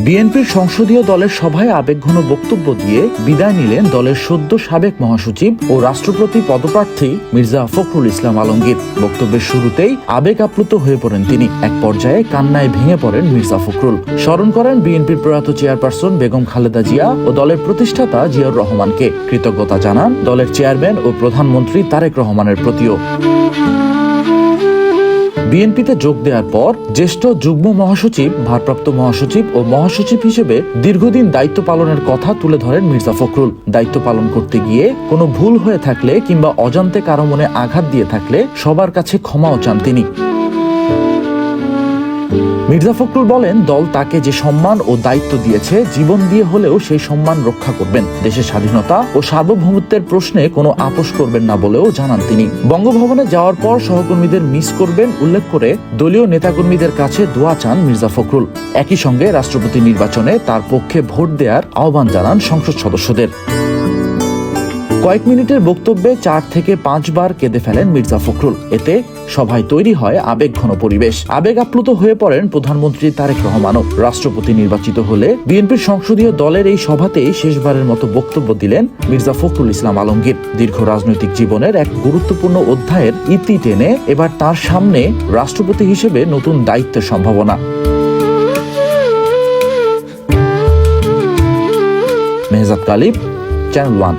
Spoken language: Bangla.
বিএনপির সংসদীয় দলের সভায় আবেগঘন বক্তব্য দিয়ে বিদায় নিলেন দলের সদ্য সাবেক মহাসচিব ও রাষ্ট্রপতি পদপ্রার্থী মির্জা ফখরুল ইসলাম আলমগীর। বক্তব্যের শুরুতেই আবেগ আপ্লুত হয়ে পড়েন তিনি। এক পর্যায়ে কান্নায় ভেঙে পড়েন মির্জা ফখরুল। স্মরণ করেন বিএনপির প্রয়াত চেয়ারপারসন বেগম খালেদা জিয়া ও দলের প্রতিষ্ঠাতা জিয়াউর রহমানকে। কৃতজ্ঞতা জানান দলের চেয়ারম্যান ও প্রধানমন্ত্রী তারেক রহমানের প্রতিও। বিএনপিতে যোগ দেওয়ার পর জ্যেষ্ঠ যুগ্ম মহাসচিব, ভারপ্রাপ্ত মহাসচিব ও মহাসচিব হিসেবে দীর্ঘদিন দায়িত্ব পালনের কথা তুলে ধরেন মির্জা ফখরুল। দায়িত্ব পালন করতে গিয়ে কোনো ভুল হয়ে থাকলে কিংবা অজান্তে কারো মনে আঘাত দিয়ে থাকলে সবার কাছে ক্ষমাও চান তিনি। মির্জা ফখরুল বলেন, দল তাকে যে সম্মান ও দায়িত্ব দিয়েছে জীবন দিয়ে হলেও সেই সম্মান রক্ষা করবেন। দেশের স্বাধীনতা ও সার্বভৌমত্বের প্রশ্নে কোনো আপোষ করবেন না বলেও জানান তিনি। বঙ্গভবনে যাওয়ার পর সহকর্মীদের মিস করবেন উল্লেখ করে দলীয় নেতাকর্মীদের কাছে দোয়া চান মির্জা ফখরুল। একই সঙ্গে রাষ্ট্রপতি নির্বাচনে তার পক্ষে ভোট দেওয়ার আহ্বান জানান সংসদ সদস্যদের। কয়েক মিনিটের বক্তব্যে 4 থেকে 5 বার কেঁদে ফেলেন মির্জা ফখরুল। এতে সভায় তৈরি হয় আবেগঘন পরিবেশ। আবেগ আপ্লুত হয়ে পড়েন প্রধানমন্ত্রী তারেক রহমানও। রাষ্ট্রপতি নির্বাচিত হলে বিএনপির সংসদীয় দলের এই সভাতেই শেষবারের মতো বক্তব্য দিলেন মির্জা ফখরুল ইসলাম আলমগীর। দীর্ঘ রাজনৈতিক জীবনের এক গুরুত্বপূর্ণ অধ্যায়ের ইতি টেনে এবার তার সামনে রাষ্ট্রপতি হিসেবে নতুন দায়িত্বের সম্ভাবনা। মেহজাদ কালিব, চ্যানেল 1।